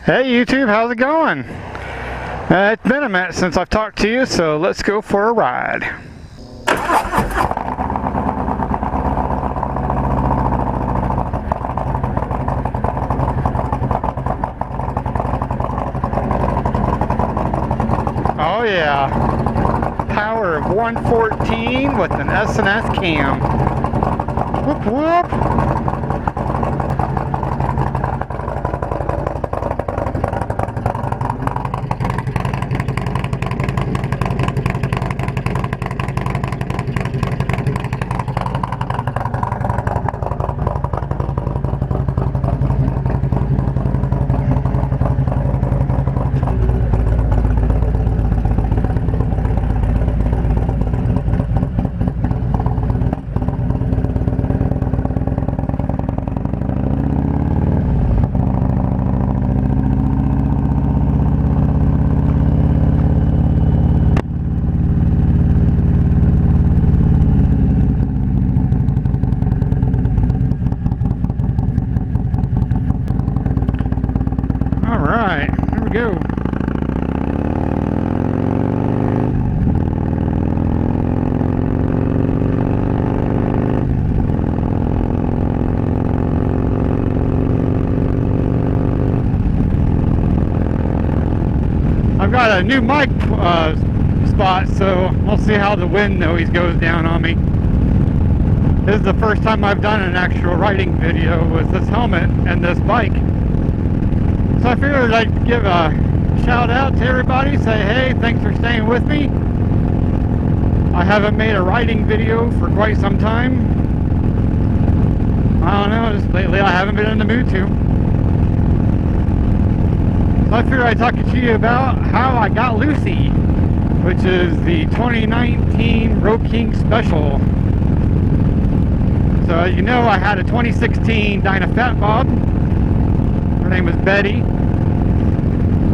Hey YouTube, how's it going? It's been a minute since I've talked to you, so let's go for a ride. Oh yeah, power of 114 with an S&S cam. Whoop whoop. Alright, here we go. I've got a new mic spot, so we'll see how the wind noise goes down on me. This is the first time I've done an actual riding video with this helmet and this bike. So I figured I'd give a shout out to everybody, say hey, thanks for staying with me. I haven't made a riding video for quite some time. I don't know, just lately I haven't been in the mood to. So I figured I'd talk to you about how I got Lucy, which is the 2019 Road King Special. So as you know, I had a 2016 Dyna Fat Bob. Her name was Betty.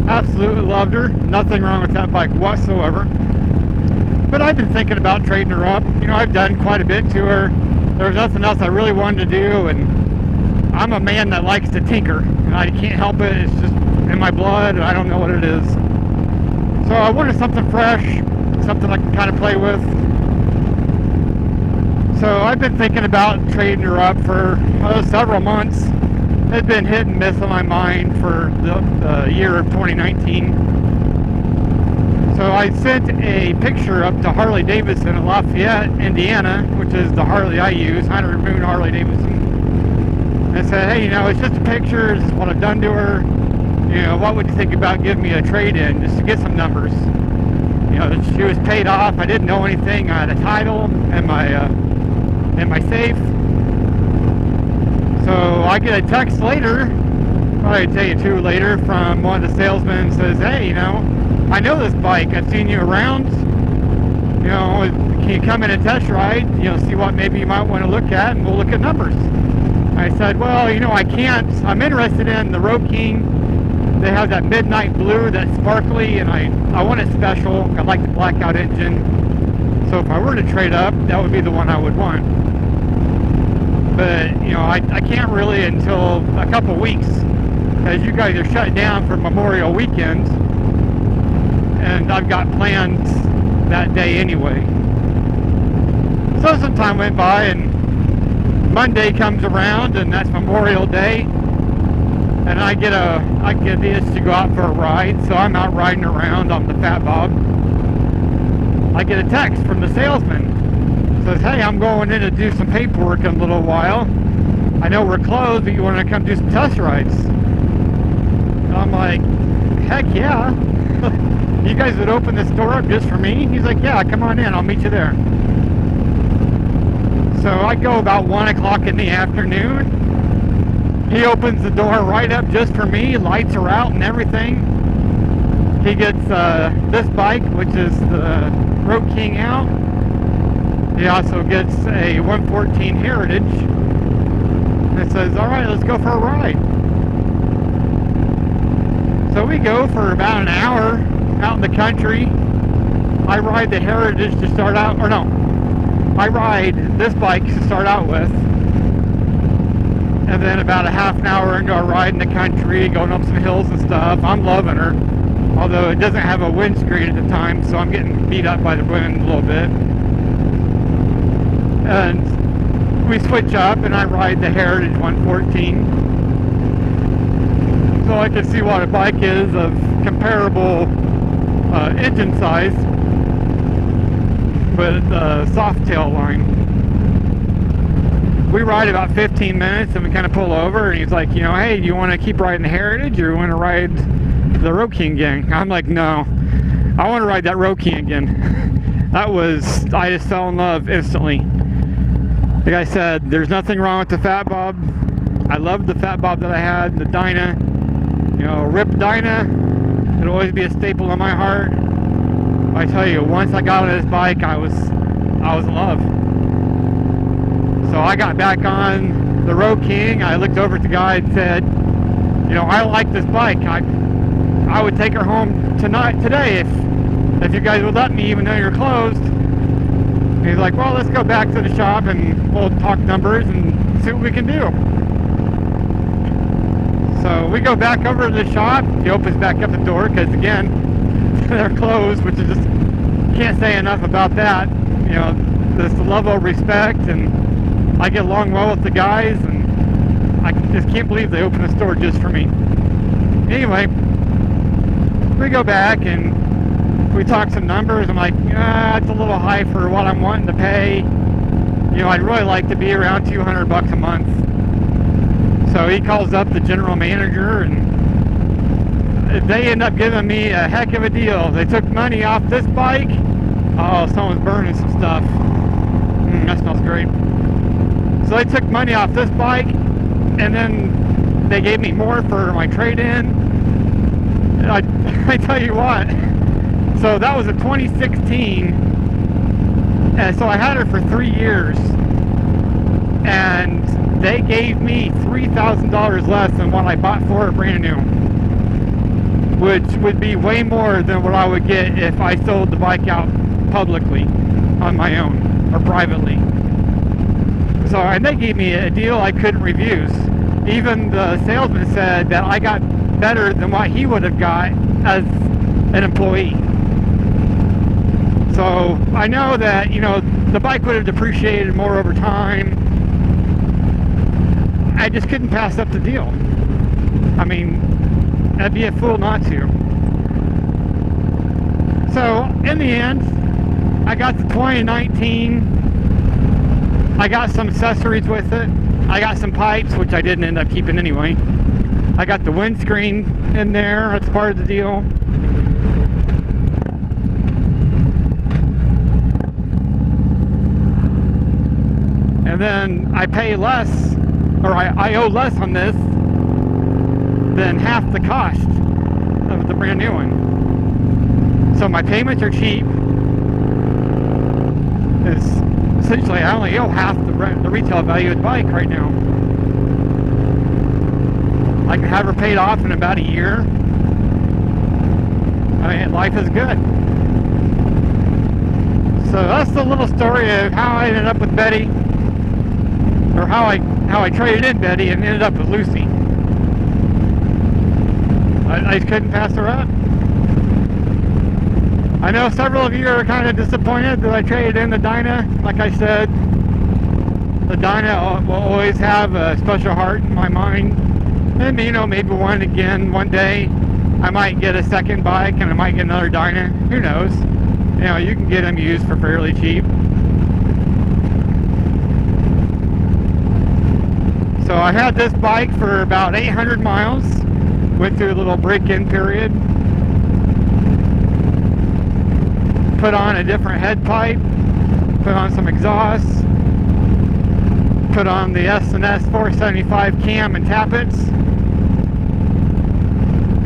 Absolutely loved her. Nothing wrong with that bike whatsoever. But I've been thinking about trading her up. You know, I've done quite a bit to her. There was nothing else I really wanted to do, and I'm a man that likes to tinker, and I can't help it. It's just in my blood, and I don't know what it is. So I wanted something fresh, something I can kind of play with. So I've been thinking about trading her up for several months. It's been hit and miss on my mind for the year of 2019. So I sent a picture up to Harley Davidson in Lafayette, Indiana, which is the Harley I use, 100 Moon Harley Davidson. And I said, hey, you know, it's just a picture, this is what I've done to her. You know, what would you think about giving me a trade-in just to get some numbers? You know, she was paid off, I didn't know anything, I had a title in my safe. So I get a text later, probably a day or two later, from one of the salesmen says, hey, you know, I know this bike, I've seen you around, you know, can you come in and test ride, you know, see what maybe you might want to look at, and we'll look at numbers. I said, well, you know, I can't, I'm interested in the Road King. They have that midnight blue that's sparkly, and I want it special. I like the blackout engine. So if I were to trade up, that would be the one I would want. But, you know, I can't really until a couple weeks, as you guys are shut down for Memorial Weekend, and I've got plans that day anyway. So some time went by, and Monday comes around, and that's Memorial Day, and I get the itch to go out for a ride, so I'm out riding around on the Fat Bob. I get a text from the salesman. Says, hey, I'm going in to do some paperwork in a little while. I know we're closed, but you want to come do some test rides? And I'm like, heck yeah. You guys would open this door up just for me? He's like, yeah, come on in, I'll meet you there. So I go about 1 o'clock in the afternoon. He opens the door right up just for me, lights are out and everything. He gets this bike, which is the Road King out. He also gets a 114 Heritage. And it says, all right, let's go for a ride. So we go for about an hour out in the country. I ride the Heritage to start out, or no, I ride this bike to start out with. And then about a half an hour into our ride in the country, going up some hills and stuff. I'm loving her, although it doesn't have a windscreen at the time, so I'm getting beat up by the wind a little bit. And we switch up and I ride the Heritage 114, so I can see what a bike is of comparable engine size, but soft tail line. We ride about 15 minutes and we kind of pull over and he's like, you know, hey, do you want to keep riding the Heritage or you want to ride the Road King again? I'm like, no, I want to ride that Road King again. I just fell in love instantly. Like I said, there's nothing wrong with the Fat Bob. I loved the Fat Bob that I had, the Dyna. You know, Rip Dyna, it'll always be a staple in my heart. I tell you, once I got on this bike, I was in love. So I got back on the Road King. I looked over at the guy and said, you know, I like this bike. I would take her home today if you guys would let me, even though you're closed. And he's like, well, let's go back to the shop and we'll talk numbers and see what we can do. So we go back over to the shop. He opens back up the door because, again, they're closed, which is just, can't say enough about that. You know, there's the level of respect, and I get along well with the guys, and I just can't believe they opened a store just for me. Anyway, we go back and we talk some numbers. I'm like, it's a little high for what I'm wanting to pay. You know, I'd really like to be around $200 a month. So he calls up the general manager and they end up giving me a heck of a deal. They took money off this bike. Oh, someone's burning some stuff. That smells great. So they took money off this bike and then they gave me more for my trade-in. I tell you what, so that was a 2016, and so I had her for 3 years, and they gave me $3,000 less than what I bought for her brand new, which would be way more than what I would get if I sold the bike out publicly on my own or privately. So, and they gave me a deal I couldn't refuse. Even the salesman said that I got better than what he would have got as an employee. So I know that, you know, the bike would have depreciated more over time. I just couldn't pass up the deal. I mean, I'd be a fool not to. So in the end, I got the 2019. I got some accessories with it. I got some pipes, which I didn't end up keeping anyway. I got the windscreen in there. That's part of the deal. And then I pay less, or I owe less on this than half the cost of the brand new one. So my payments are cheap. It's essentially, I only owe half the retail value of the bike right now. I can have her paid off in about a year. I mean, life is good. So that's the little story of how I ended up with Betty, or how I traded in Betty and ended up with Lucy. I just couldn't pass her up. I know several of you are kind of disappointed that I traded in the Dyna. Like I said, the Dyna will always have a special heart in my mind. And, you know, maybe one day I might get a second bike and I might get another Dyna. Who knows? You know, you can get them used for fairly cheap. So I had this bike for about 800 miles. Went through a little break-in period. Put on a different head pipe. Put on some exhausts. Put on the S&S 475 cam and tappets.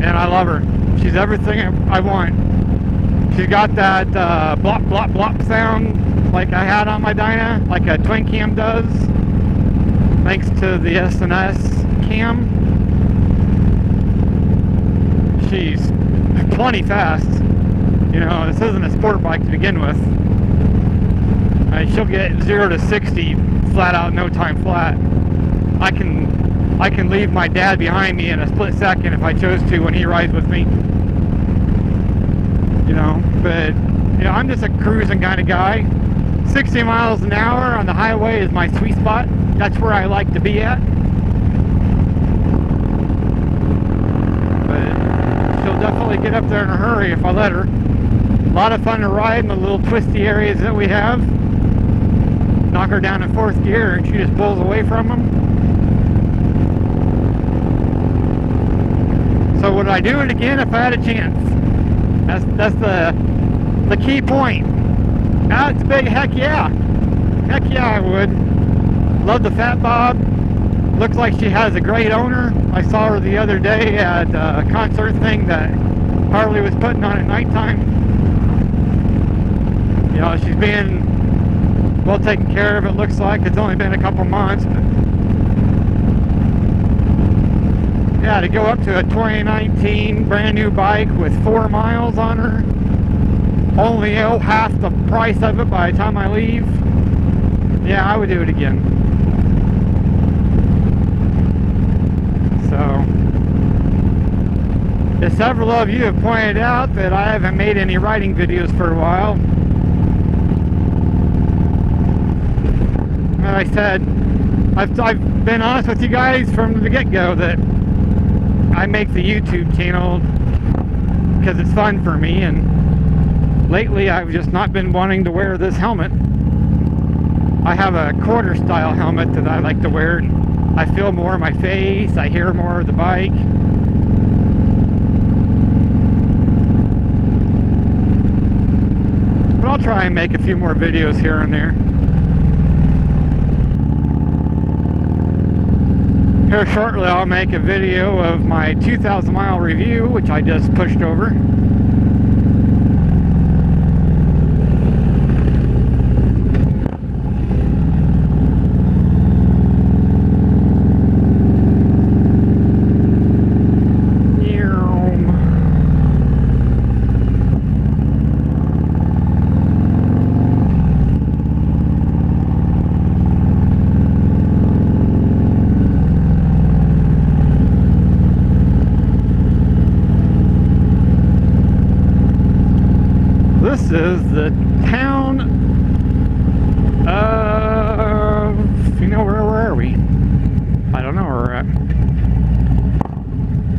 And I love her. She's everything I want. She's got that blop, blop, blop sound like I had on my Dyna, like a twin cam does, thanks to the S&S cam. She's plenty fast. You know, this isn't a sport bike to begin with. She'll get 0 to 60 flat out, no time flat. I can I can leave my dad behind me in a split second if I chose to when he rides with me. You know, but you know, I'm just a cruising kind of guy. 60 miles an hour on the highway is my sweet spot. That's where I like to be at. But she'll definitely get up there in a hurry if I let her. A lot of fun to ride in the little twisty areas that we have. Knock her down in 4th gear and she just pulls away from them. So would I do it again if I had a chance? That's the key point. Now it's big, heck yeah. Heck yeah, I would. Love the Fat Bob. Looks like she has a great owner. I saw her the other day at a concert thing that Harley was putting on at nighttime. You know, she's being well taken care of, it looks like. It's only been a couple months, but yeah, to go up to a 2019 brand new bike with 4 miles on her, only half the price of it by the time I leave. Yeah, I would do it again. So, as several of you have pointed out that I haven't made any riding videos for a while. Like I said, I've been honest with you guys from the get-go that I make the YouTube channel because it's fun for me, and lately I've just not been wanting to wear this helmet. I have a quarter style helmet that I like to wear. I feel more of my face, I hear more of the bike. But I'll try and make a few more videos here and there. Here shortly I'll make a video of my 2,000 mile review, which I just pushed over. This is the town of, you know, where are we? I don't know where we're at.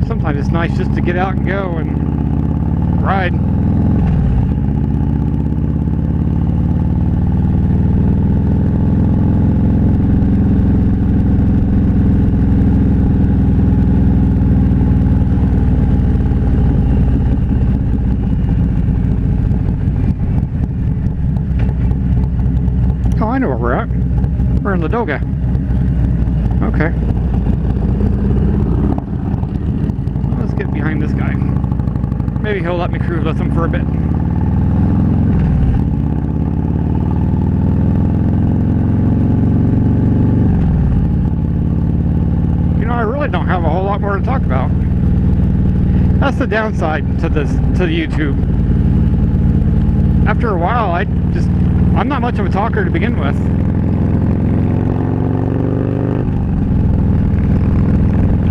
Sometimes it's nice just to get out and go and ride. Oh, I know where we're at. We're in Ladoga. Okay. Let's get behind this guy. Maybe he'll let me cruise with him for a bit. You know, I really don't have a whole lot more to talk about. That's the downside to this, to YouTube. After a while, I'm not much of a talker to begin with.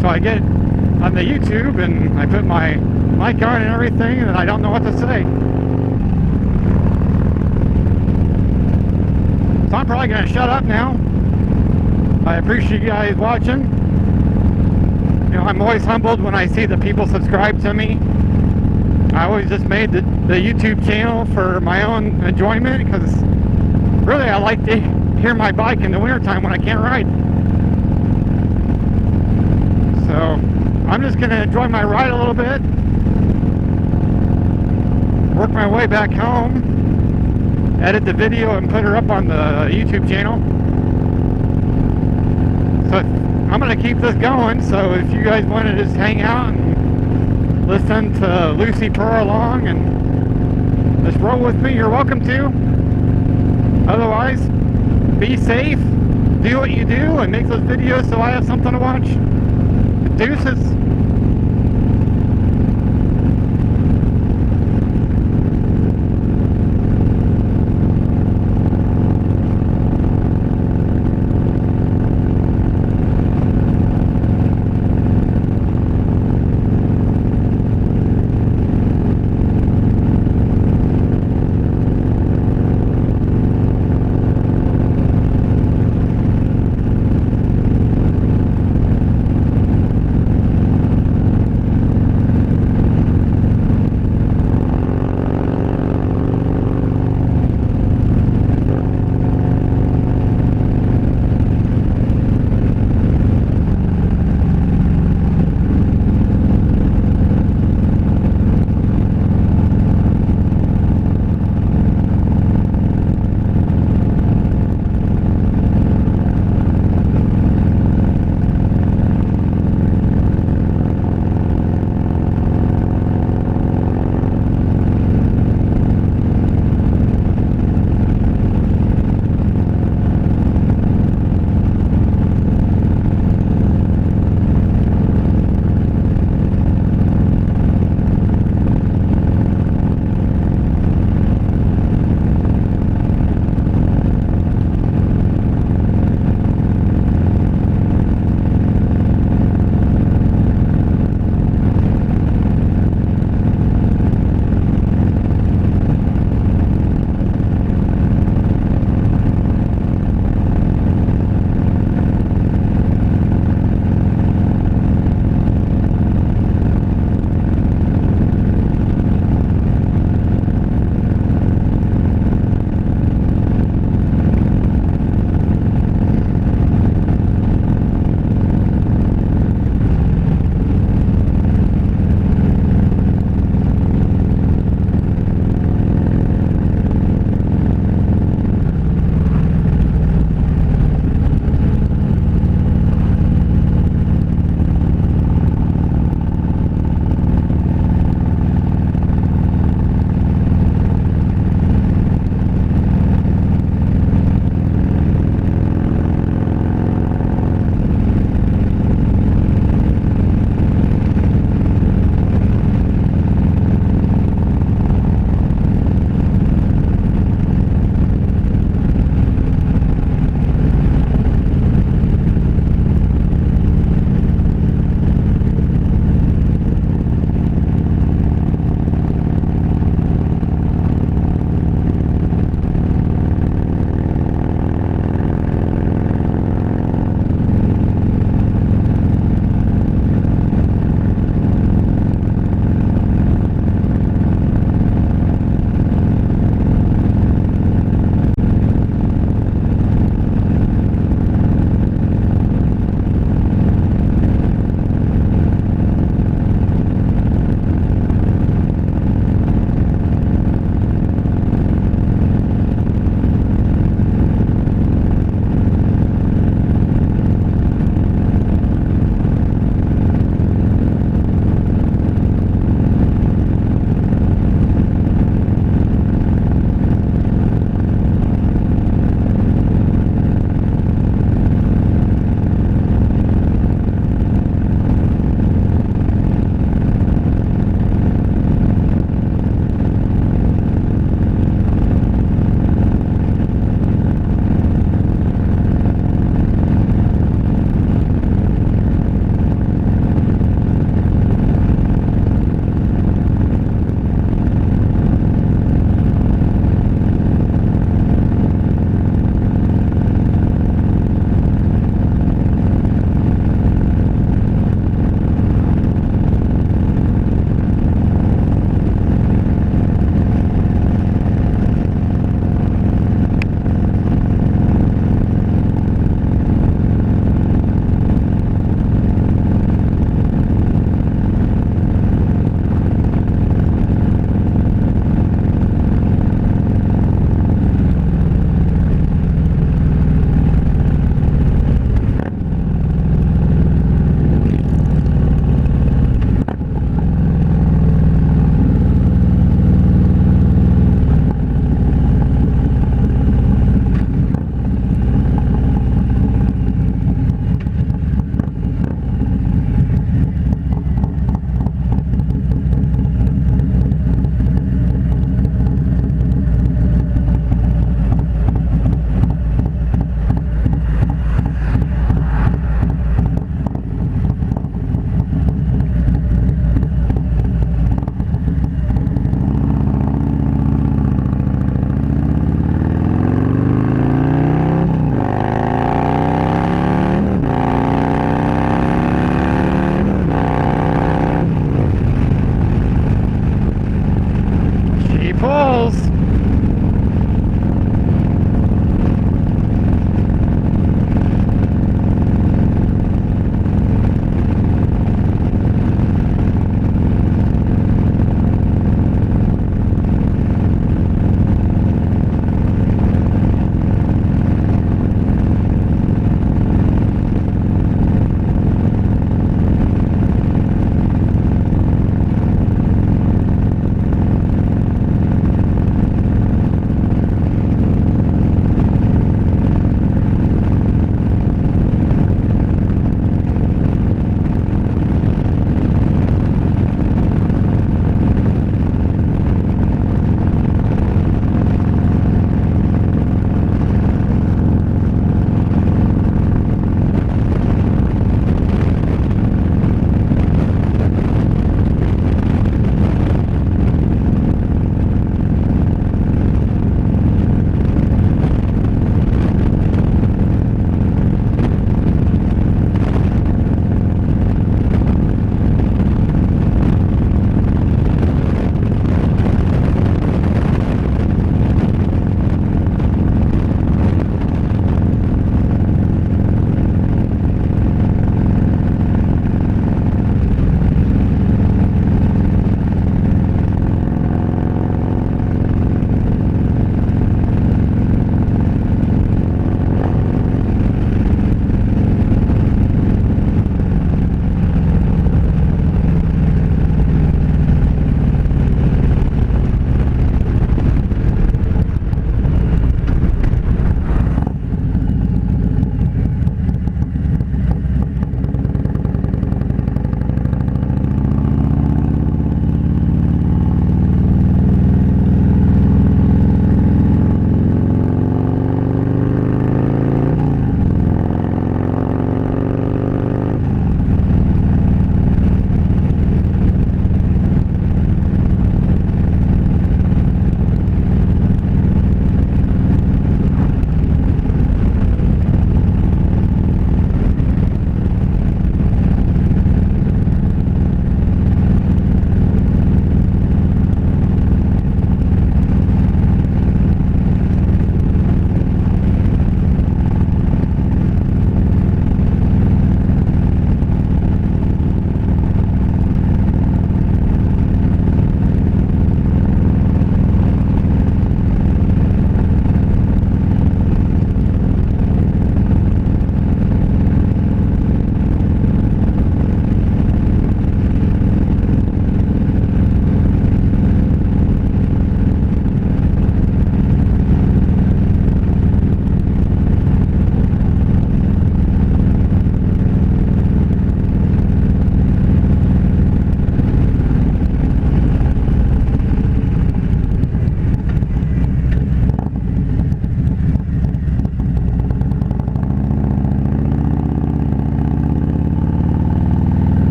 So I get on the YouTube and I put my mic on and everything, and I don't know what to say. So I'm probably going to shut up now. I appreciate you guys watching. You know, I'm always humbled when I see that people subscribe to me. I always just made the YouTube channel for my own enjoyment, because really I like to hear my bike in the wintertime when I can't ride. So I'm just going to enjoy my ride a little bit, work my way back home, edit the video and put her up on the YouTube channel. So I'm going to keep this going, so if you guys want to just hang out and listen to Lucy purr along and just roll with me, you're welcome to. Otherwise, be safe, do what you do, and make those videos so I have something to watch. Deuces.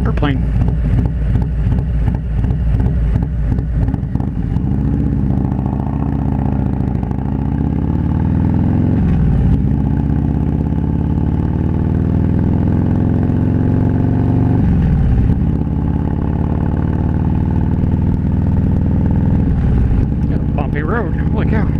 Airplane. Got a bumpy road. Holy cow.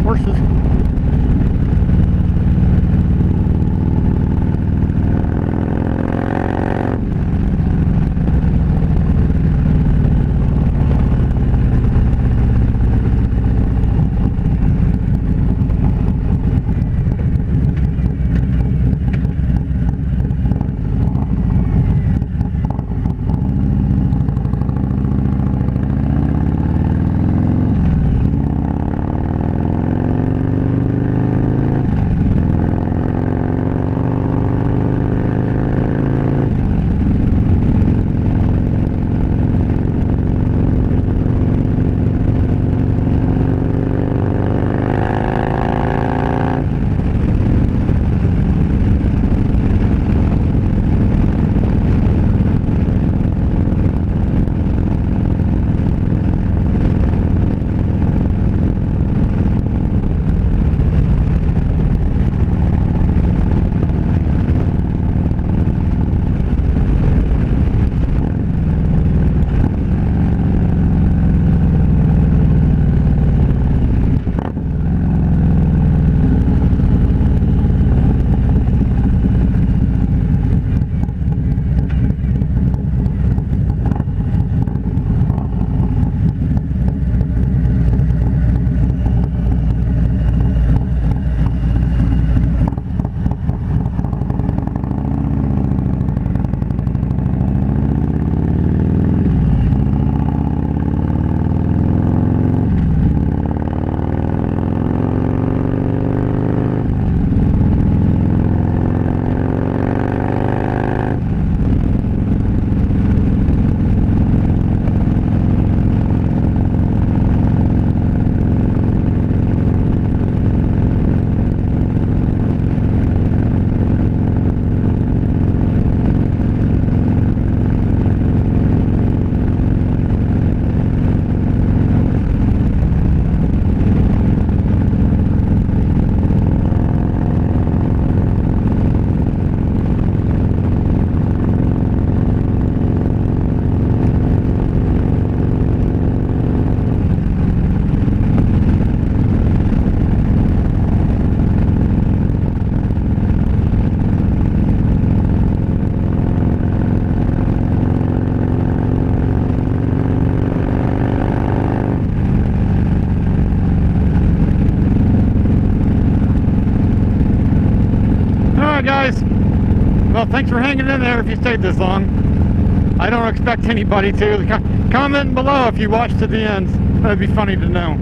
Horses. Alright guys, well thanks for hanging in there if you stayed this long. I don't expect anybody to. Comment below if you watched to the end. That'd be funny to know.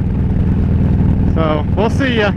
So, we'll see ya.